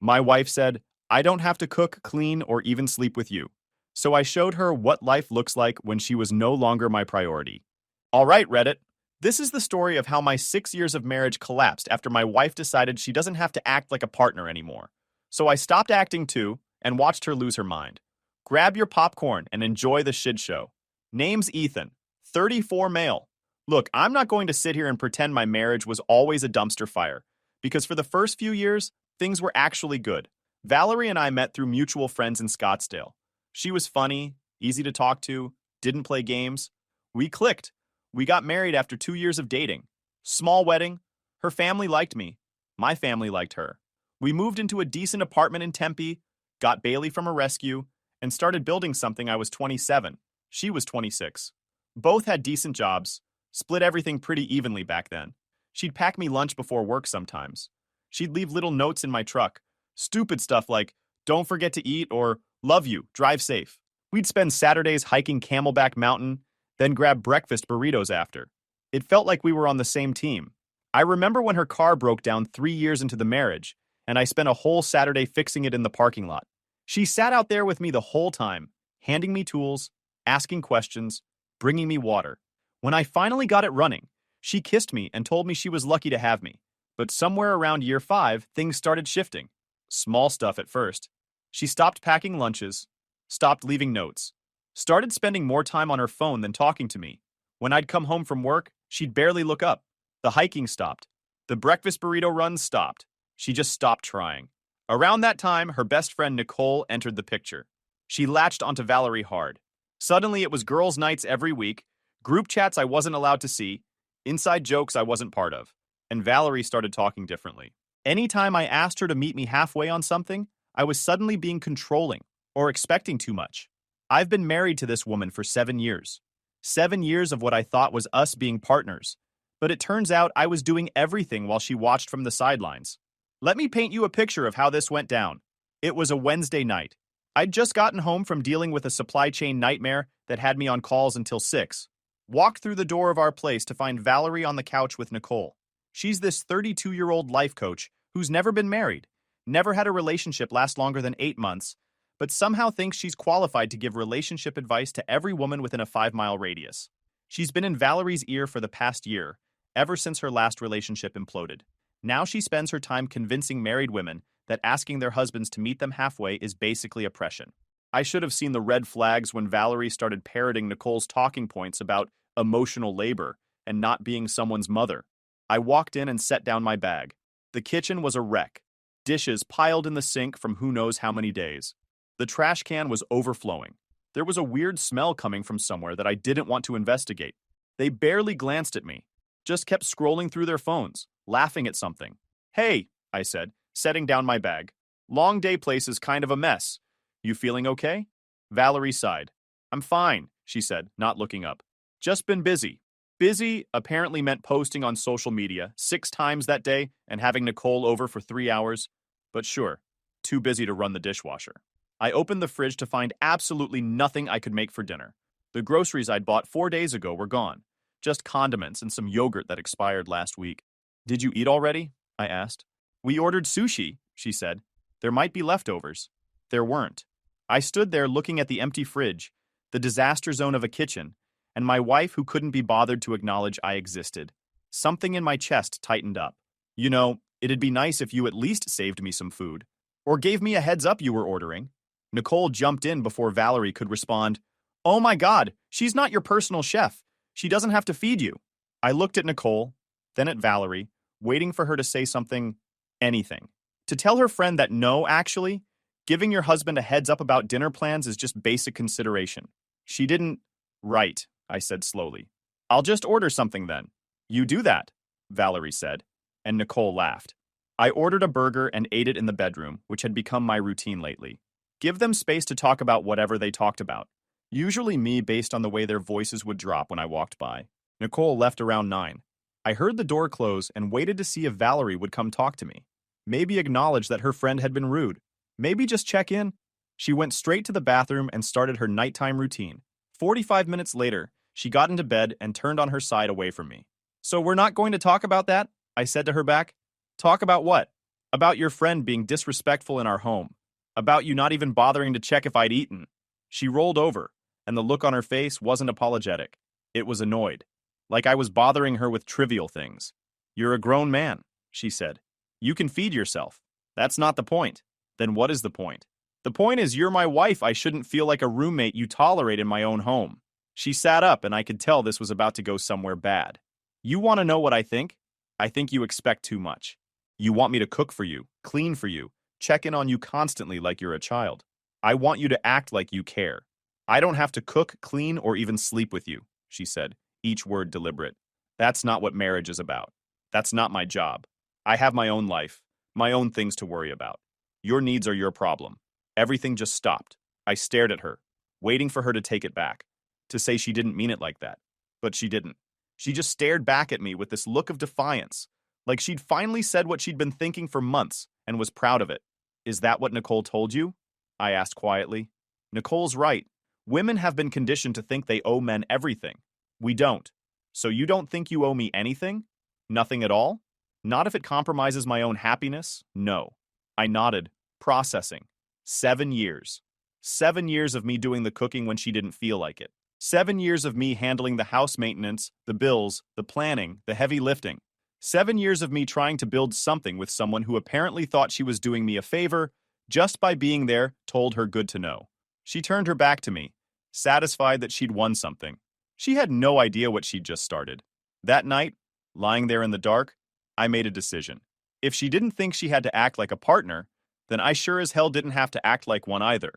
My wife said, I don't have to cook, clean, or even sleep with you. So I showed her what life looks like when she was no longer my priority. All right, Reddit. This is the story of how my 6 years of marriage collapsed after my wife decided she doesn't have to act like a partner anymore. So I stopped acting too and watched her lose her mind. Grab your popcorn and enjoy the shit show. Name's Ethan, 34 male. Look, I'm not going to sit here and pretend my marriage was always a dumpster fire, because for the first few years, things were actually good. Valerie and I met through mutual friends in Scottsdale. She was funny, easy to talk to, didn't play games. We clicked. We got married after 2 years of dating. Small wedding. Her family liked me. My family liked her. We moved into a decent apartment in Tempe, got Bailey from a rescue, and started building something. I was 27. She was 26. Both had decent jobs, split everything pretty evenly back then. She'd pack me lunch before work sometimes. She'd leave little notes in my truck. Stupid stuff like, don't forget to eat, or love you, drive safe. We'd spend Saturdays hiking Camelback Mountain, then grab breakfast burritos after. It felt like we were on the same team. I remember when her car broke down 3 years into the marriage, and I spent a whole Saturday fixing it in the parking lot. She sat out there with me the whole time, handing me tools, asking questions, bringing me water. When I finally got it running, she kissed me and told me she was lucky to have me. But somewhere around year 5, things started shifting. Small stuff at first. She stopped packing lunches, stopped leaving notes, started spending more time on her phone than talking to me. When I'd come home from work, she'd barely look up. The hiking stopped. The breakfast burrito runs stopped. She just stopped trying. Around that time, her best friend Nicole entered the picture. She latched onto Valerie hard. Suddenly, it was girls' nights every week, group chats I wasn't allowed to see, inside jokes I wasn't part of, and Valerie started talking differently. Anytime I asked her to meet me halfway on something, I was suddenly being controlling or expecting too much. I've been married to this woman for 7 years. 7 years of what I thought was us being partners. But it turns out I was doing everything while she watched from the sidelines. Let me paint you a picture of how this went down. It was a Wednesday night. I'd just gotten home from dealing with a supply chain nightmare that had me on calls until 6. Walked through the door of our place to find Valerie on the couch with Nicole. She's this 32-year-old life coach who's never been married, never had a relationship last longer than 8 months, but somehow thinks she's qualified to give relationship advice to every woman within a 5-mile radius. She's been in Valerie's ear for the past year, ever since her last relationship imploded. Now she spends her time convincing married women that asking their husbands to meet them halfway is basically oppression. I should have seen the red flags when Valerie started parroting Nicole's talking points about emotional labor and not being someone's mother. I walked in and set down my bag. The kitchen was a wreck. Dishes piled in the sink from who knows how many days. The trash can was overflowing. There was a weird smell coming from somewhere that I didn't want to investigate. They barely glanced at me, just kept scrolling through their phones, laughing at something. Hey, I said, setting down my bag. Long day place is kind of a mess. You feeling okay? Valerie sighed. I'm fine, she said, not looking up. Just been busy. Busy apparently meant posting on social media 6 times that day and having Nicole over for 3 hours. But sure, too busy to run the dishwasher. I opened the fridge to find absolutely nothing I could make for dinner. The groceries I'd bought 4 days ago were gone. Just condiments and some yogurt that expired last week. Did you eat already? I asked. We ordered sushi, she said. There might be leftovers. There weren't. I stood there looking at the empty fridge, the disaster zone of a kitchen, and my wife who couldn't be bothered to acknowledge I existed. Something in my chest tightened up. You know, it'd be nice if you at least saved me some food. Or gave me a heads up you were ordering. Nicole jumped in before Valerie could respond. Oh my God, she's not your personal chef. She doesn't have to feed you. I looked at Nicole, then at Valerie, waiting for her to say something, anything. To tell her friend that no, actually, giving your husband a heads up about dinner plans is just basic consideration. She didn't. Right, I said slowly. I'll just order something then. You do that, Valerie said, and Nicole laughed. I ordered a burger and ate it in the bedroom, which had become my routine lately. Give them space to talk about whatever they talked about. Usually me based on the way their voices would drop when I walked by. Nicole left around 9. I heard the door close and waited to see if Valerie would come talk to me. Maybe acknowledge that her friend had been rude. Maybe just check in. She went straight to the bathroom and started her nighttime routine. 45 minutes later, she got into bed and turned on her side away from me. So we're not going to talk about that? I said to her back. Talk about what? About your friend being disrespectful in our home. About you not even bothering to check if I'd eaten. She rolled over, and the look on her face wasn't apologetic. It was annoyed. Like I was bothering her with trivial things. You're a grown man, she said. You can feed yourself. That's not the point. Then what is the point? The point is you're my wife. I shouldn't feel like a roommate you tolerate in my own home. She sat up, and I could tell this was about to go somewhere bad. You want to know what I think? I think you expect too much. You want me to cook for you, clean for you, check in on you constantly like you're a child. I want you to act like you care. I don't have to cook, clean, or even sleep with you, she said, each word deliberate. That's not what marriage is about. That's not my job. I have my own life, my own things to worry about. Your needs are your problem. Everything just stopped. I stared at her, waiting for her to take it back, to say she didn't mean it like that. But she didn't. She just stared back at me with this look of defiance, like she'd finally said what she'd been thinking for months and was proud of it. Is that what Nicole told you? I asked quietly. Nicole's right. Women have been conditioned to think they owe men everything. We don't. So you don't think you owe me anything? Nothing at all? Not if it compromises my own happiness? No. I nodded, processing. 7 years. 7 years of me doing the cooking when she didn't feel like it. 7 years of me handling the house maintenance, the bills, the planning, the heavy lifting. 7 years of me trying to build something with someone who apparently thought she was doing me a favor just by being there told her good to know. She turned her back to me, satisfied that she'd won something. She had no idea what she'd just started. That night, lying there in the dark, I made a decision. If she didn't think she had to act like a partner, then I sure as hell didn't have to act like one either.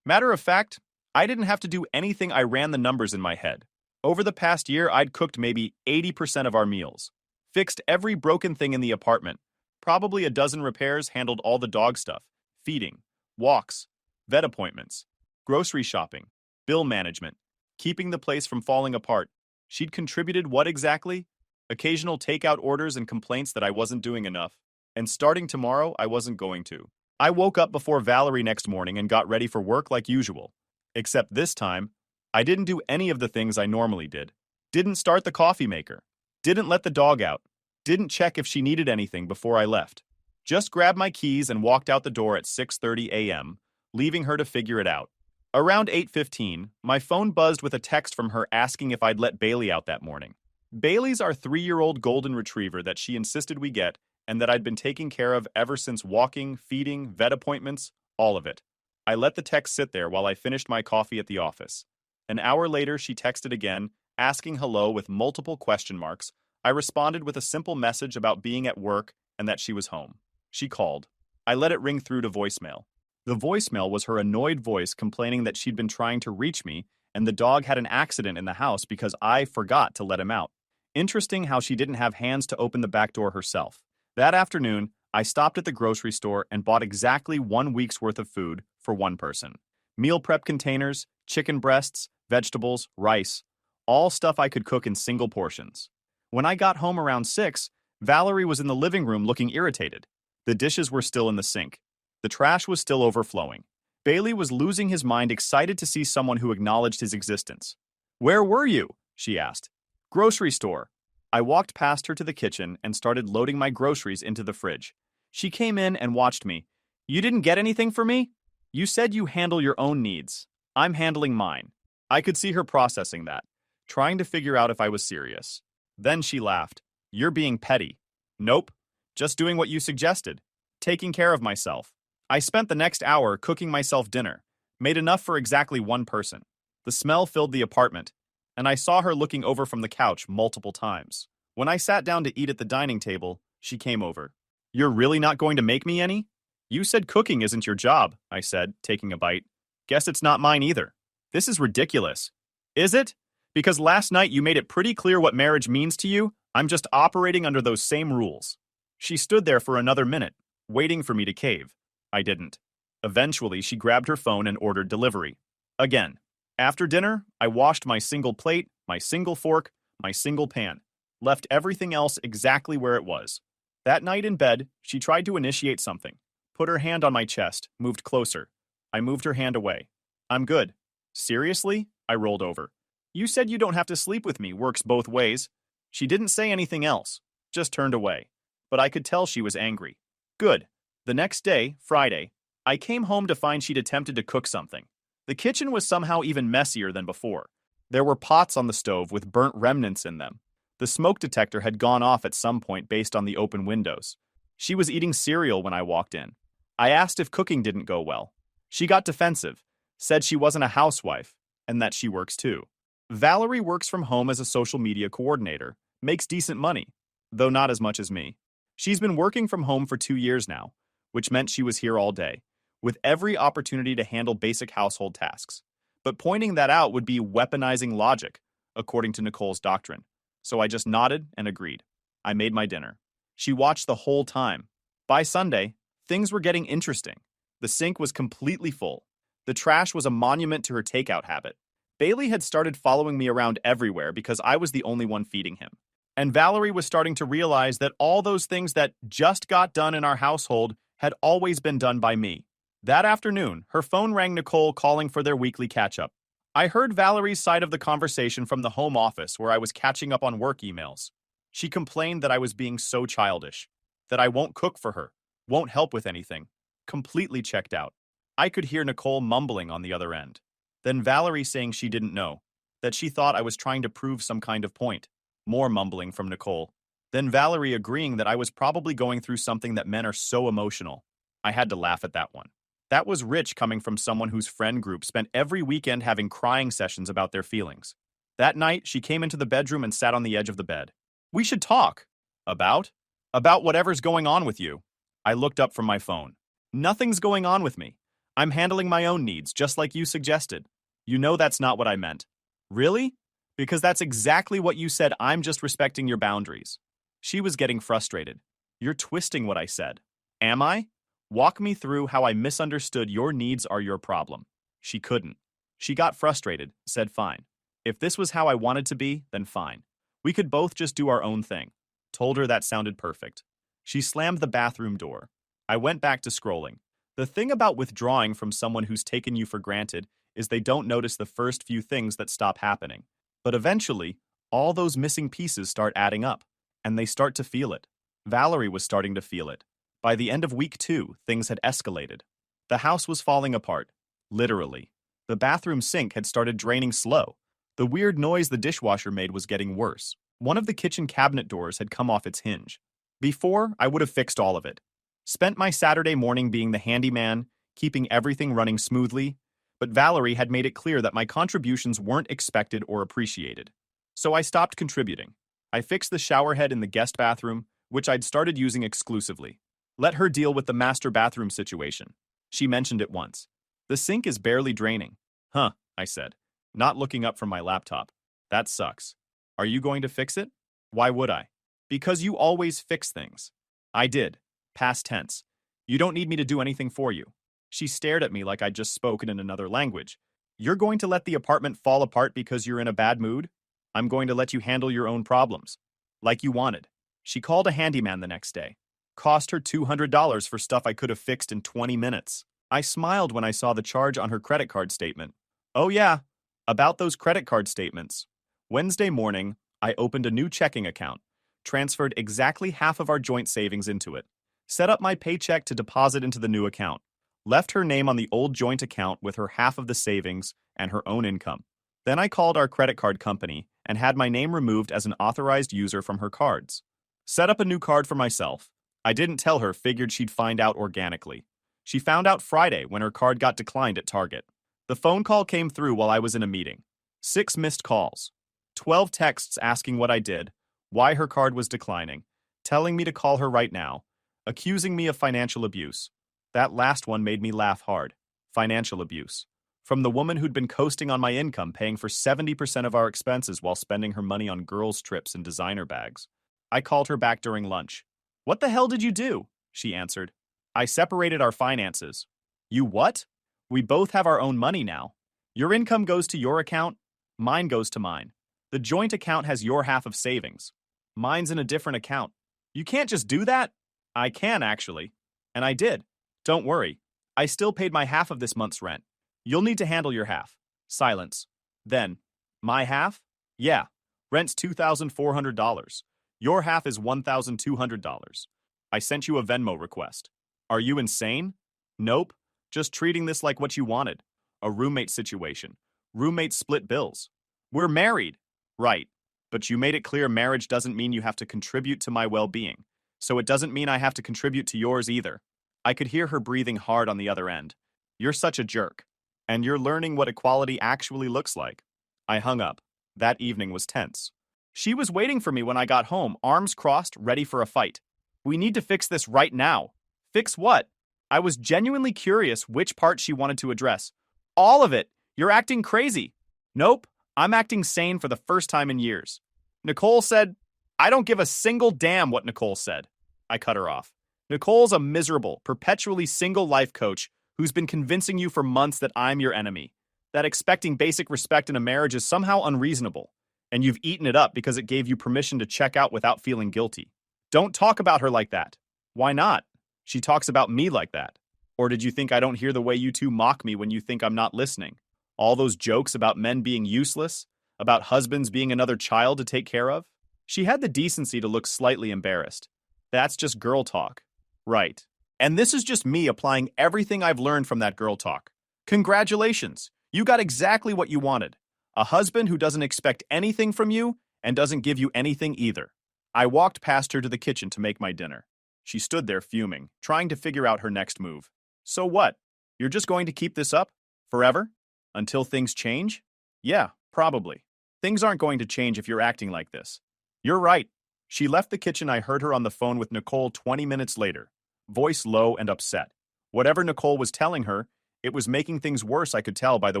Matter of fact, I didn't have to do anything. I ran the numbers in my head. Over the past year, I'd cooked maybe 80% of our meals, fixed every broken thing in the apartment, probably a dozen repairs, handled all the dog stuff, feeding, walks, vet appointments, grocery shopping, bill management, keeping the place from falling apart. She'd contributed what exactly? Occasional takeout orders and complaints that I wasn't doing enough. And starting tomorrow, I wasn't going to. I woke up before Valerie next morning and got ready for work like usual. Except this time, I didn't do any of the things I normally did. Didn't start the coffee maker. Didn't let the dog out. Didn't check if she needed anything before I left. Just grabbed my keys and walked out the door at 6:30 a.m., leaving her to figure it out. Around 8:15, my phone buzzed with a text from her asking if I'd let Bailey out that morning. Bailey's our 3-year-old golden retriever that she insisted we get and that I'd been taking care of ever since walking, feeding, vet appointments, all of it. I let the text sit there while I finished my coffee at the office. An hour later, she texted again, asking hello with multiple question marks. I responded with a simple message about being at work and that she was home. She called. I let it ring through to voicemail. The voicemail was her annoyed voice complaining that she'd been trying to reach me and the dog had an accident in the house because I forgot to let him out. Interesting how she didn't have hands to open the back door herself. That afternoon, I stopped at the grocery store and bought exactly 1 week's worth of food for one person. Meal prep containers, chicken breasts, vegetables, rice, all stuff I could cook in single portions. When I got home around 6, Valerie was in the living room looking irritated. The dishes were still in the sink. The trash was still overflowing. Bailey was losing his mind, excited to see someone who acknowledged his existence. "Where were you?" she asked. "Grocery store." I walked past her to the kitchen and started loading my groceries into the fridge. She came in and watched me. "You didn't get anything for me? You said you handle your own needs. I'm handling mine." I could see her processing that, trying to figure out if I was serious. Then she laughed. "You're being petty." "Nope. Just doing what you suggested. Taking care of myself." I spent the next hour cooking myself dinner, made enough for exactly one person. The smell filled the apartment, and I saw her looking over from the couch multiple times. When I sat down to eat at the dining table, she came over. "You're really not going to make me any?" "You said cooking isn't your job," I said, taking a bite. "Guess it's not mine either." "This is ridiculous." "Is it? Because last night you made it pretty clear what marriage means to you. I'm just operating under those same rules." She stood there for another minute, waiting for me to cave. I didn't. Eventually, she grabbed her phone and ordered delivery. Again. After dinner, I washed my single plate, my single fork, my single pan. Left everything else exactly where it was. That night in bed, she tried to initiate something. Put her hand on my chest, moved closer. I moved her hand away. "I'm good." "Seriously?" I rolled over. "You said you don't have to sleep with me, works both ways." She didn't say anything else, just turned away. But I could tell she was angry. "Good. The next day, Friday, I came home to find she'd attempted to cook something. The kitchen was somehow even messier than before. There were pots on the stove with burnt remnants in them. The smoke detector had gone off at some point based on the open windows. She was eating cereal when I walked in. I asked if cooking didn't go well. She got defensive, said she wasn't a housewife, and that she works too. Valerie works from home as a social media coordinator, makes decent money, though not as much as me. She's been working from home for 2 years now, which meant she was here all day, with every opportunity to handle basic household tasks. But pointing that out would be weaponizing logic, according to Nicole's doctrine. So I just nodded and agreed. I made my dinner. She watched the whole time. By Sunday, things were getting interesting. The sink was completely full. The trash was a monument to her takeout habit. Bailey had started following me around everywhere because I was the only one feeding him. And Valerie was starting to realize that all those things that just got done in our household had always been done by me. That afternoon, her phone rang Nicole calling for their weekly catch-up. I heard Valerie's side of the conversation from the home office where I was catching up on work emails. She complained that I was being so childish, that I won't cook for her, won't help with anything, completely checked out. I could hear Nicole mumbling on the other end. Then Valerie saying she didn't know, that she thought I was trying to prove some kind of point. More mumbling from Nicole. Then Valerie agreeing that I was probably going through something that men are so emotional. I had to laugh at that one. That was rich coming from someone whose friend group spent every weekend having crying sessions about their feelings. That night, she came into the bedroom and sat on the edge of the bed. We should talk. About? About whatever's going on with you. I looked up from my phone. Nothing's going on with me. I'm handling my own needs, just like you suggested. You know that's not what I meant. Really? Because that's exactly what you said. I'm just respecting your boundaries. She was getting frustrated. You're twisting what I said. Am I? Walk me through how I misunderstood your needs are your problem. She couldn't. She got frustrated, said fine. If this was how I wanted to be, then fine. We could both just do our own thing. Told her that sounded perfect. She slammed the bathroom door. I went back to scrolling. The thing about withdrawing from someone who's taken you for granted is they don't notice the first few things that stop happening. But eventually, all those missing pieces start adding up, and they start to feel it. Valerie was starting to feel it. By the end of week 2, things had escalated. The house was falling apart, literally. The bathroom sink had started draining slow. The weird noise the dishwasher made was getting worse. One of the kitchen cabinet doors had come off its hinge. Before, I would have fixed all of it. Spent my Saturday morning being the handyman, keeping everything running smoothly, but Valerie had made it clear that my contributions weren't expected or appreciated. So I stopped contributing. I fixed the shower head in the guest bathroom, which I'd started using exclusively. Let her deal with the master bathroom situation. She mentioned it once. The sink is barely draining. Huh, I said, not looking up from my laptop. That sucks. Are you going to fix it? Why would I? Because you always fix things. I did. Past tense. You don't need me to do anything for you. She stared at me like I'd just spoken in another language. You're going to let the apartment fall apart because you're in a bad mood? I'm going to let you handle your own problems. Like you wanted. She called a handyman the next day. Cost her $200 for stuff I could have fixed in 20 minutes. I smiled when I saw the charge on her credit card statement. Oh yeah, about those credit card statements. Wednesday morning, I opened a new checking account, transferred exactly half of our joint savings into it, set up my paycheck to deposit into the new account, left her name on the old joint account with her half of the savings and her own income. Then I called our credit card company and had my name removed as an authorized user from her cards. Set up a new card for myself. I didn't tell her, figured she'd find out organically. She found out Friday when her card got declined at Target. The phone call came through while I was in a meeting. 6 missed calls. 12 texts asking what I did, why her card was declining, telling me to call her right now, accusing me of financial abuse. That last one made me laugh hard. Financial abuse. From the woman who'd been coasting on my income, paying for 70% of our expenses while spending her money on girls' trips and designer bags. I called her back during lunch. What the hell did you do? She answered. I separated our finances. You what? We both have our own money now. Your income goes to your account, mine goes to mine. The joint account has your half of savings. Mine's in a different account. You can't just do that? I can, actually. And I did. Don't worry. I still paid my half of this month's rent. You'll need to handle your half. Silence. Then, my half? Yeah. Rent's $2,400. Your half is $1,200. I sent you a Venmo request. Are you insane? Nope. Just treating this like what you wanted. A roommate situation. Roommates split bills. We're married. Right. But you made it clear marriage doesn't mean you have to contribute to my well-being. So it doesn't mean I have to contribute to yours either. I could hear her breathing hard on the other end. You're such a jerk. And you're learning what equality actually looks like. I hung up. That evening was tense. She was waiting for me when I got home, arms crossed, ready for a fight. We need to fix this right now. Fix what? I was genuinely curious which part she wanted to address. All of it. You're acting crazy. Nope, I'm acting sane for the first time in years. Nicole said, I don't give a single damn what Nicole said. I cut her off. Nicole's a miserable, perpetually single life coach who's been convincing you for months that I'm your enemy, that expecting basic respect in a marriage is somehow unreasonable, and you've eaten it up because it gave you permission to check out without feeling guilty. Don't talk about her like that. Why not? She talks about me like that. Or did you think I don't hear the way you two mock me when you think I'm not listening? All those jokes about men being useless, about husbands being another child to take care of? She had the decency to look slightly embarrassed. That's just girl talk. Right. And this is just me applying everything I've learned from that girl talk. Congratulations. You got exactly what you wanted. A husband who doesn't expect anything from you and doesn't give you anything either. I walked past her to the kitchen to make my dinner. She stood there fuming, trying to figure out her next move. So what? You're just going to keep this up? Forever? Until things change? Yeah, probably. Things aren't going to change if you're acting like this. You're right. She left the kitchen. I heard her on the phone with Nicole 20 minutes later, voice low and upset. Whatever Nicole was telling her, it was making things worse. I could tell by the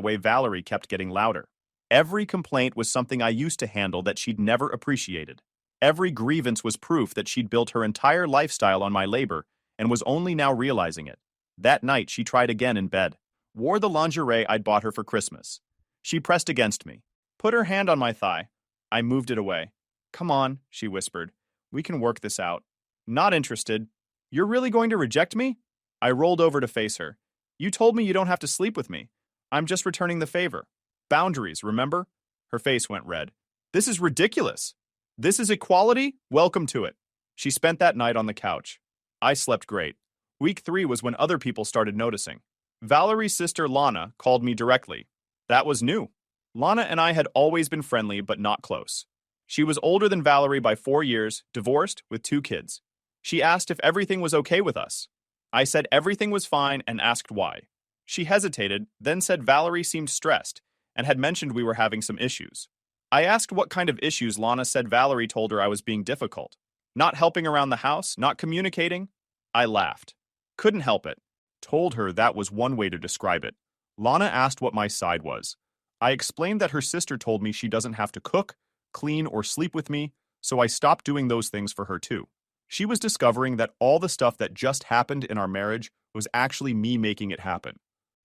way Valerie kept getting louder. Every complaint was something I used to handle that she'd never appreciated. Every grievance was proof that she'd built her entire lifestyle on my labor and was only now realizing it. That night, she tried again in bed, wore the lingerie I'd bought her for Christmas. She pressed against me, put her hand on my thigh. I moved it away. Come on, she whispered. We can work this out. Not interested. You're really going to reject me? I rolled over to face her. You told me you don't have to sleep with me. I'm just returning the favor. Boundaries, remember? Her face went red. This is ridiculous. This is equality? Welcome to it. She spent that night on the couch. I slept great. Week 3 was when other people started noticing. Valerie's sister Lana called me directly. That was new. Lana and I had always been friendly but not close. She was older than Valerie by 4 years, divorced, with 2 kids. She asked if everything was okay with us. I said everything was fine and asked why. She hesitated, then said Valerie seemed stressed and had mentioned we were having some issues. I asked what kind of issues. Lana said Valerie told her I was being difficult. Not helping around the house, not communicating. I laughed. Couldn't help it. Told her that was one way to describe it. Lana asked what my side was. I explained that her sister told me she doesn't have to cook, clean, or sleep with me, so I stopped doing those things for her too. She was discovering that all the stuff that just happened in our marriage was actually me making it happen.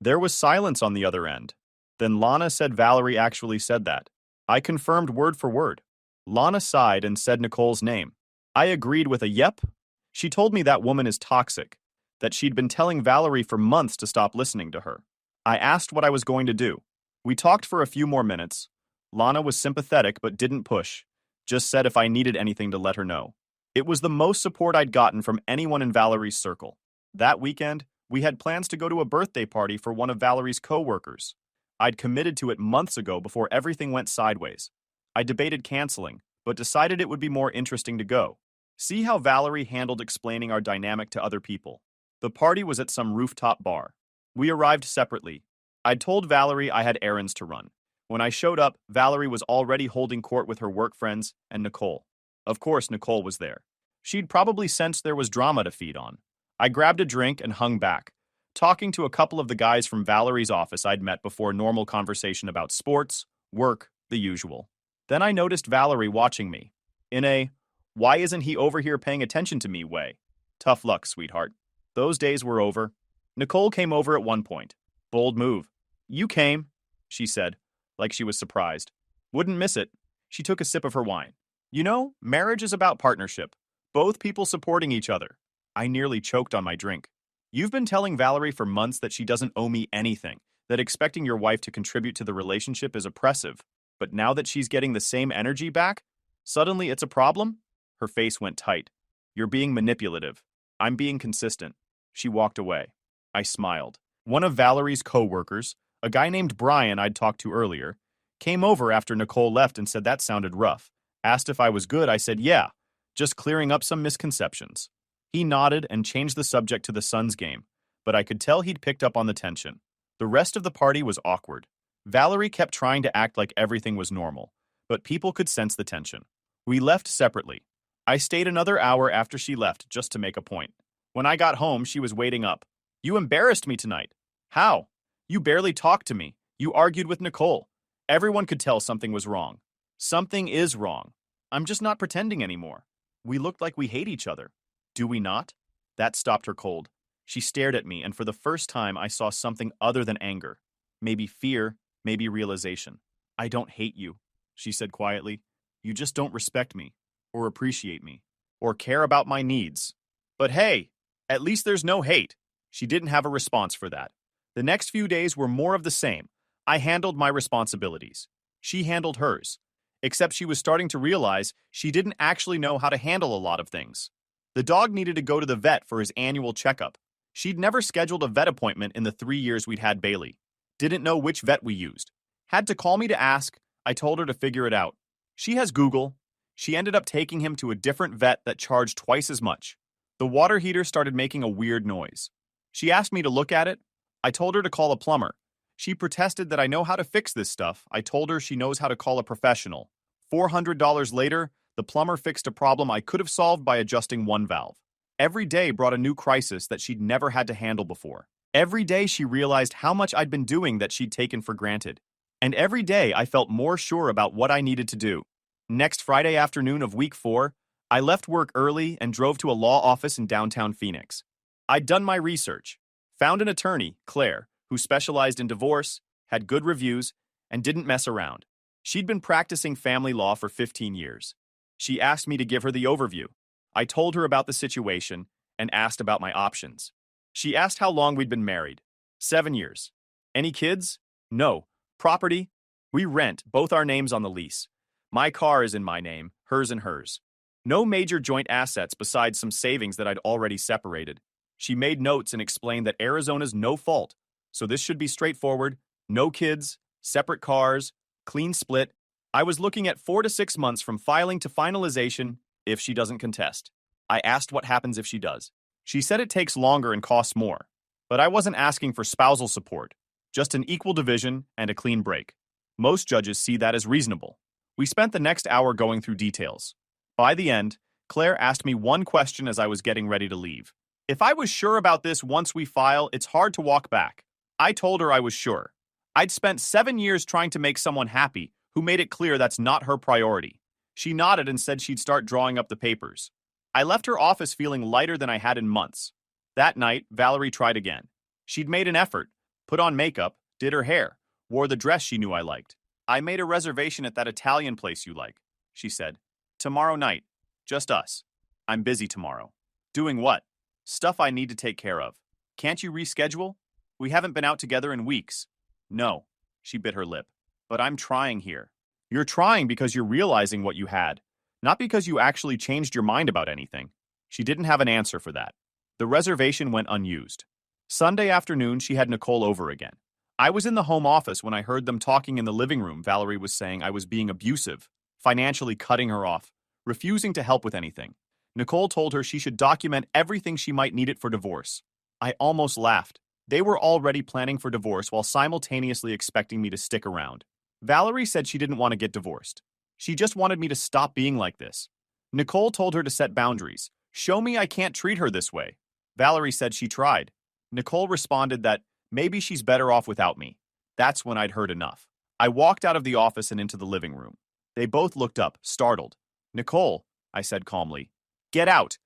There was silence on the other end. Then Lana said Valerie actually said that. I confirmed word for word. Lana sighed and said Nicole's name. I agreed with a yep. She told me that woman is toxic, that she'd been telling Valerie for months to stop listening to her. I asked what I was going to do. We talked for a few more minutes. Lana was sympathetic but didn't push, just said if I needed anything to let her know. It was the most support I'd gotten from anyone in Valerie's circle. That weekend, we had plans to go to a birthday party for one of Valerie's co-workers. I'd committed to it months ago before everything went sideways. I debated canceling, but decided it would be more interesting to go. See how Valerie handled explaining our dynamic to other people. The party was at some rooftop bar. We arrived separately. I'd told Valerie I had errands to run. When I showed up, Valerie was already holding court with her work friends and Nicole. Of course, Nicole was there. She'd probably sensed there was drama to feed on. I grabbed a drink and hung back, talking to a couple of the guys from Valerie's office I'd met before, normal conversation about sports, work, the usual. Then I noticed Valerie watching me, in a, why isn't he over here paying attention to me way? Tough luck, sweetheart. Those days were over. Nicole came over at one point. Bold move. You came, she said, like she was surprised. Wouldn't miss it. She took a sip of her wine. You know, marriage is about partnership. Both people supporting each other. I nearly choked on my drink. You've been telling Valerie for months that she doesn't owe me anything, that expecting your wife to contribute to the relationship is oppressive. But now that she's getting the same energy back, suddenly it's a problem? Her face went tight. You're being manipulative. I'm being consistent. She walked away. I smiled. One of Valerie's co-workers, a guy named Brian I'd talked to earlier, came over after Nicole left and said that sounded rough. Asked if I was good, I said yeah, just clearing up some misconceptions. He nodded and changed the subject to the Suns game, but I could tell he'd picked up on the tension. The rest of the party was awkward. Valerie kept trying to act like everything was normal, but people could sense the tension. We left separately. I stayed another hour after she left just to make a point. When I got home, she was waiting up. You embarrassed me tonight. How? You barely talked to me. You argued with Nicole. Everyone could tell something was wrong. Something is wrong. I'm just not pretending anymore. We looked like we hate each other. Do we not? That stopped her cold. She stared at me, and for the first time I saw something other than anger. Maybe fear, maybe realization. I don't hate you, she said quietly. You just don't respect me, or appreciate me, or care about my needs. But hey, at least there's no hate. She didn't have a response for that. The next few days were more of the same. I handled my responsibilities. She handled hers. Except she was starting to realize she didn't actually know how to handle a lot of things. The dog needed to go to the vet for his annual checkup. She'd never scheduled a vet appointment in the 3 years we'd had Bailey. Didn't know which vet we used. Had to call me to ask. I told her to figure it out. She has Google. She ended up taking him to a different vet that charged twice as much. The water heater started making a weird noise. She asked me to look at it. I told her to call a plumber. She protested that I know how to fix this stuff. I told her she knows how to call a professional. $400 later, the plumber fixed a problem I could have solved by adjusting one valve. Every day brought a new crisis that she'd never had to handle before. Every day she realized how much I'd been doing that she'd taken for granted. And every day I felt more sure about what I needed to do. Next Friday afternoon of week 4, I left work early and drove to a law office in downtown Phoenix. I'd done my research, found an attorney, Claire, who specialized in divorce, had good reviews, and didn't mess around. She'd been practicing family law for 15 years. She asked me to give her the overview. I told her about the situation and asked about my options. She asked how long we'd been married. 7 years. Any kids? No. Property? We rent, both our names on the lease. My car is in my name, hers and hers. No major joint assets besides some savings that I'd already separated. She made notes and explained that Arizona's no fault, so this should be straightforward. No kids, separate cars, clean split. I was looking at 4 to 6 months from filing to finalization if she doesn't contest. I asked what happens if she does. She said it takes longer and costs more, but I wasn't asking for spousal support, just an equal division and a clean break. Most judges see that as reasonable. We spent the next hour going through details. By the end, Claire asked me one question as I was getting ready to leave. If I was sure about this once we file, it's hard to walk back. I told her I was sure. I'd spent 7 years trying to make someone happy who made it clear that's not her priority. She nodded and said she'd start drawing up the papers. I left her office feeling lighter than I had in months. That night, Valerie tried again. She'd made an effort, put on makeup, did her hair, wore the dress she knew I liked. I made a reservation at that Italian place you like, she said. Tomorrow night. Just us. I'm busy tomorrow. Doing what? Stuff I need to take care of. Can't you reschedule? We haven't been out together in weeks. No, she bit her lip. But I'm trying here. You're trying because you're realizing what you had, not because you actually changed your mind about anything. She didn't have an answer for that. The reservation went unused. Sunday afternoon, she had Nicole over again. I was in the home office when I heard them talking in the living room. Valerie was saying I was being abusive, financially cutting her off, refusing to help with anything. Nicole told her she should document everything she might need it for divorce. I almost laughed. They were already planning for divorce while simultaneously expecting me to stick around. Valerie said she didn't want to get divorced. She just wanted me to stop being like this. Nicole told her to set boundaries. Show me I can't treat her this way. Valerie said she tried. Nicole responded that maybe she's better off without me. That's when I'd heard enough. I walked out of the office and into the living room. They both looked up, startled. Nicole, I said calmly. Get out.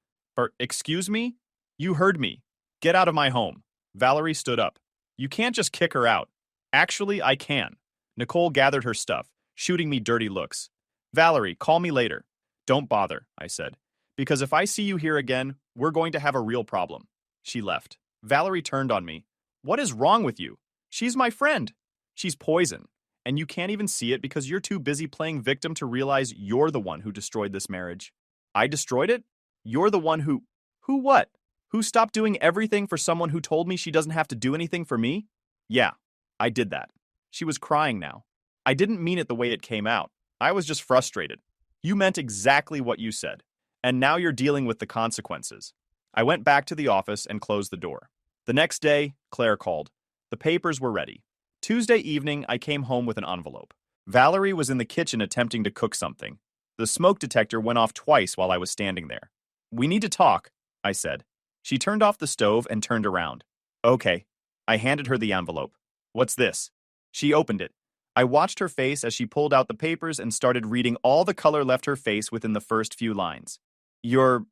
Excuse me? You heard me. Get out of my home. Valerie stood up. You can't just kick her out. Actually, I can. Nicole gathered her stuff, shooting me dirty looks. Valerie, call me later. Don't bother, I said. Because if I see you here again, we're going to have a real problem. She left. Valerie turned on me. What is wrong with you? She's my friend. She's poison. And you can't even see it because you're too busy playing victim to realize you're the one who destroyed this marriage. I destroyed it? You're the one who... Who what? Who stopped doing everything for someone who told me she doesn't have to do anything for me? Yeah, I did that. She was crying now. I didn't mean it the way it came out. I was just frustrated. You meant exactly what you said, and now you're dealing with the consequences. I went back to the office and closed the door. The next day, Claire called. The papers were ready. Tuesday evening, I came home with an envelope. Valerie was in the kitchen attempting to cook something. The smoke detector went off twice while I was standing there. We need to talk, I said. She turned off the stove and turned around. Okay. I handed her the envelope. What's this? She opened it. I watched her face as she pulled out the papers and started reading. All the color left her face within the first few lines. You're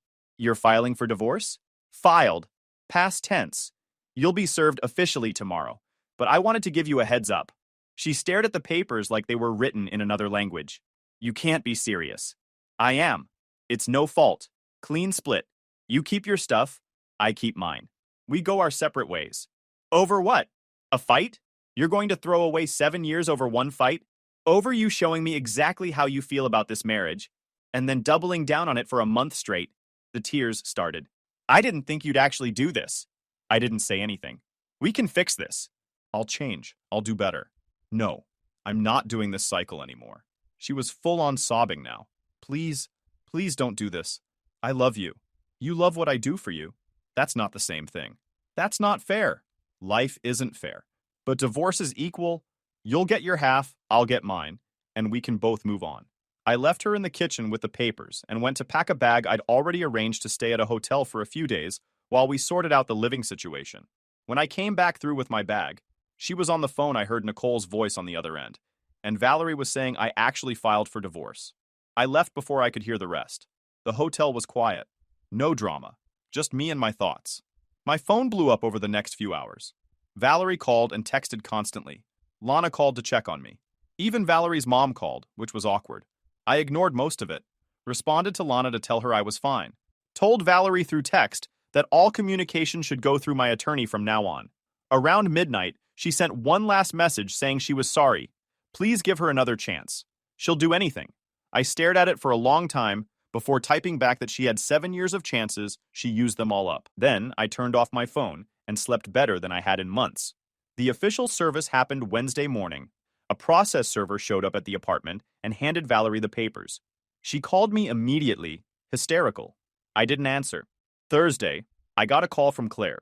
filing for divorce? Filed. Past tense. You'll be served officially tomorrow, but I wanted to give you a heads up. She stared at the papers like they were written in another language. You can't be serious. I am. It's no fault. Clean split. You keep your stuff, I keep mine. We go our separate ways. Over what? A fight? You're going to throw away 7 years over one fight? Over you showing me exactly how you feel about this marriage, and then doubling down on it for a month straight. The tears started. I didn't think you'd actually do this. I didn't say anything. We can fix this. I'll change. I'll do better. No, I'm not doing this cycle anymore. She was full on sobbing now. Please, please don't do this. I love you. You love what I do for you. That's not the same thing. That's not fair. Life isn't fair. But divorce is equal. You'll get your half, I'll get mine, and we can both move on. I left her in the kitchen with the papers and went to pack a bag I'd already arranged to stay at a hotel for a few days while we sorted out the living situation. When I came back through with my bag, she was on the phone. I heard Nicole's voice on the other end, and Valerie was saying I actually filed for divorce. I left before I could hear the rest. The hotel was quiet. No drama. Just me and my thoughts. My phone blew up over the next few hours. Valerie called and texted constantly. Lana called to check on me. Even Valerie's mom called, which was awkward. I ignored most of it. Responded to Lana to tell her I was fine. Told Valerie through text that all communication should go through my attorney from now on. Around midnight, she sent one last message saying she was sorry. Please give her another chance. She'll do anything. I stared at it for a long time before typing back that she had 7 years of chances, she used them all up. Then I turned off my phone and slept better than I had in months. The official service happened Wednesday morning. A process server showed up at the apartment and handed Valerie the papers. She called me immediately, hysterical. I didn't answer. Thursday, I got a call from Claire.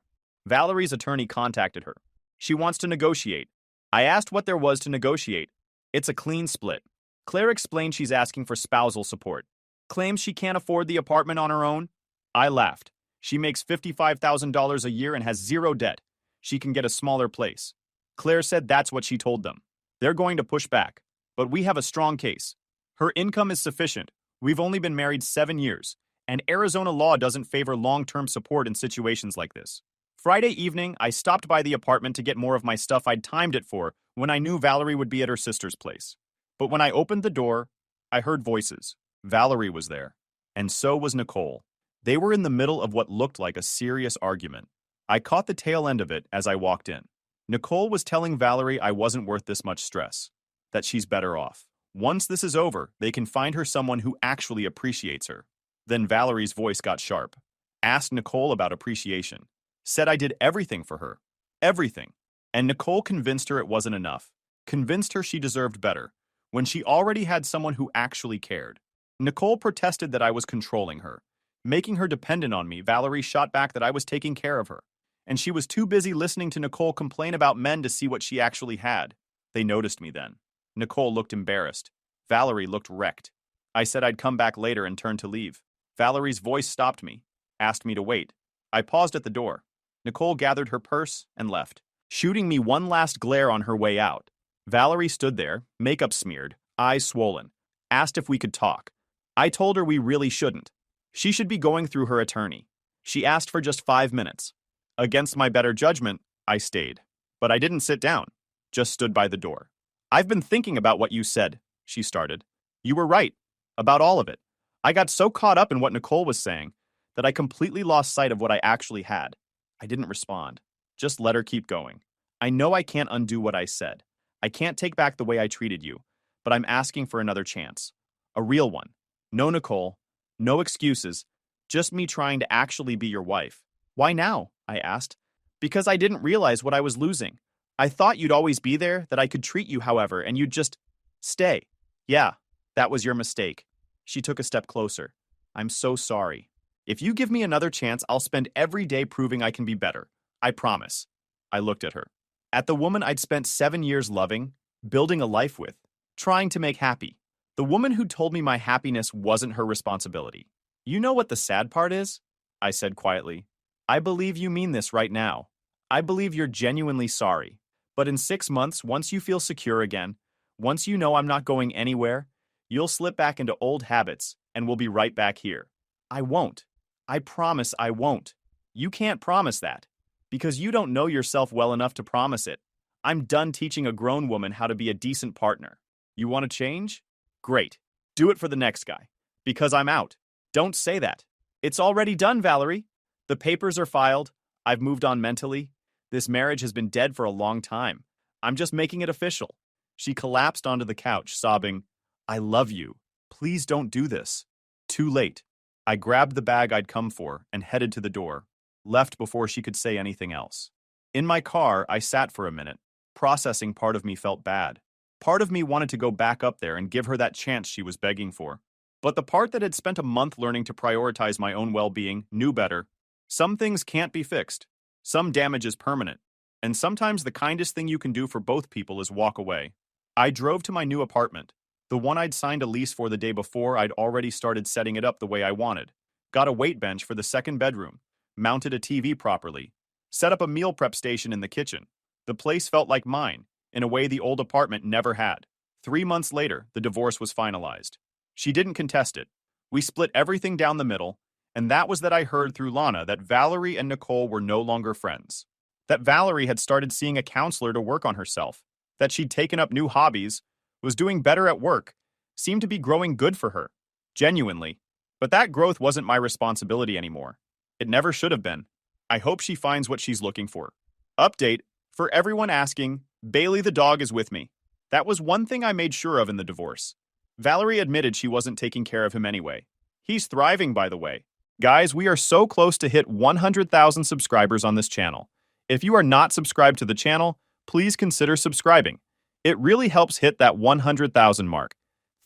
Valerie's attorney contacted her. She wants to negotiate. I asked what there was to negotiate. It's a clean split. Claire explained she's asking for spousal support. Claims she can't afford the apartment on her own. I laughed. She makes $55,000 a year and has zero debt. She can get a smaller place. Claire said that's what she told them. They're going to push back, but we have a strong case. Her income is sufficient. We've only been married 7 years, and Arizona law doesn't favor long-term support in situations like this. Friday evening, I stopped by the apartment to get more of my stuff I'd timed it for when I knew Valerie would be at her sister's place. But when I opened the door, I heard voices. Valerie was there, and so was Nicole. They were in the middle of what looked like a serious argument. I caught the tail end of it as I walked in. Nicole was telling Valerie I wasn't worth this much stress, that she's better off. Once this is over, they can find her someone who actually appreciates her. Then Valerie's voice got sharp. Asked Nicole about appreciation. Said I did everything for her. Everything. And Nicole convinced her it wasn't enough. Convinced her she deserved better, when she already had someone who actually cared. Nicole protested that I was controlling her. Making her dependent on me, Valerie shot back that I was taking care of her. And she was too busy listening to Nicole complain about men to see what she actually had. They noticed me then. Nicole looked embarrassed. Valerie looked wrecked. I said I'd come back later and turned to leave. Valerie's voice stopped me, asked me to wait. I paused at the door. Nicole gathered her purse and left, shooting me one last glare on her way out. Valerie stood there, makeup smeared, eyes swollen, asked if we could talk. I told her we really shouldn't. She should be going through her attorney. She asked for just 5 minutes. Against my better judgment, I stayed. But I didn't sit down, just stood by the door. I've been thinking about what you said, she started. You were right, about all of it. I got so caught up in what Nicole was saying that I completely lost sight of what I actually had. I didn't respond, just let her keep going. I know I can't undo what I said. I can't take back the way I treated you, but I'm asking for another chance. A real one. No Nicole, no excuses, just me trying to actually be your wife. Why now? I asked. Because I didn't realize what I was losing. I thought you'd always be there, that I could treat you however, and you'd just stay. Yeah, that was your mistake. She took a step closer. I'm so sorry. If you give me another chance, I'll spend every day proving I can be better. I promise. I looked at her. At the woman I'd spent 7 years loving, building a life with, trying to make happy. The woman who told me my happiness wasn't her responsibility. You know what the sad part is? I said quietly. I believe you mean this right now. I believe you're genuinely sorry. But in 6 months, once you feel secure again, once you know I'm not going anywhere, you'll slip back into old habits and we'll be right back here. I won't. I promise I won't. You can't promise that because you don't know yourself well enough to promise it. I'm done teaching a grown woman how to be a decent partner. You want to change? Great. Do it for the next guy. Because I'm out. Don't say that. It's already done, Valerie. The papers are filed. I've moved on mentally. This marriage has been dead for a long time. I'm just making it official. She collapsed onto the couch, sobbing, I love you. Please don't do this. Too late. I grabbed the bag I'd come for and headed to the door, left before she could say anything else. In my car, I sat for a minute. Processing, part of me felt bad. Part of me wanted to go back up there and give her that chance she was begging for. But the part that had spent a month learning to prioritize my own well-being knew better. Some things can't be fixed. Some damage is permanent. And sometimes the kindest thing you can do for both people is walk away. I drove to my new apartment. The one I'd signed a lease for the day before. I'd already started setting it up the way I wanted. Got a weight bench for the second bedroom. Mounted a TV properly. Set up a meal prep station in the kitchen. The place felt like mine, in a way the old apartment never had. 3 months later, the divorce was finalized. She didn't contest it. We split everything down the middle, and that was that I heard through Lana that Valerie and Nicole were no longer friends. That Valerie had started seeing a counselor to work on herself. That she'd taken up new hobbies, was doing better at work, seemed to be growing good for her. Genuinely. But that growth wasn't my responsibility anymore. It never should have been. I hope she finds what she's looking for. Update, for everyone asking, Bailey the dog is with me. That was one thing I made sure of in the divorce. Valerie admitted she wasn't taking care of him anyway. He's thriving, by the way. Guys, we are so close to hit 100,000 subscribers on this channel. If you are not subscribed to the channel, please consider subscribing. It really helps hit that 100,000 mark.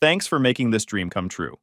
Thanks for making this dream come true.